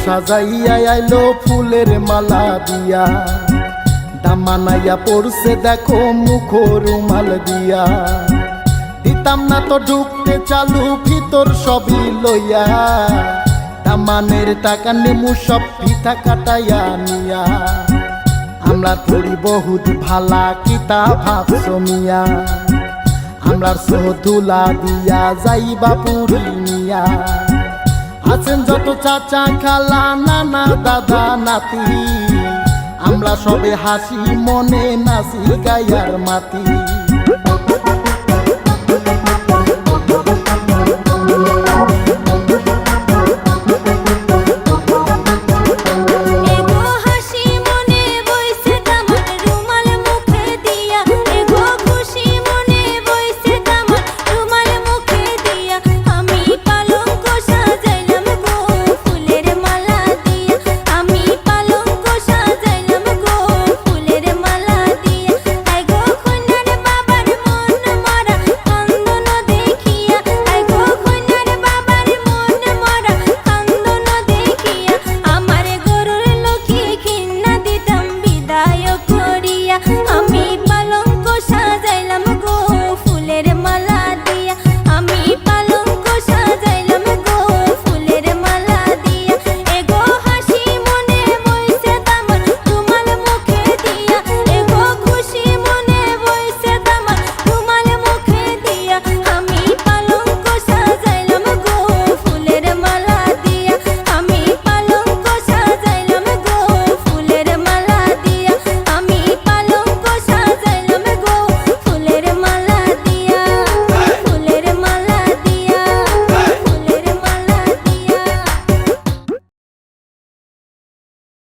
সাজাইয়া আইলো ফুলের মালা দিয়া, দামানাইয়া পড়ছে দেখো মুখ রুমাল দিয়া। দিতাম না তো ঢুকতে চালু ভিতর সবই লইয়া, দামানের টাকা নেমু সব পিঠা কাটাইয়া নিয়া। আমরা তোরি বহুত ভালা কিতা ভাবছো মিয়া, আমরার সোহদুলা দিয়া যাইবা পুরি নিয়া। আছেন যত চাচা খালা নানা দাদা নাতি, আমরা সবে হাসি মনে নাচি গায়ার মাতি।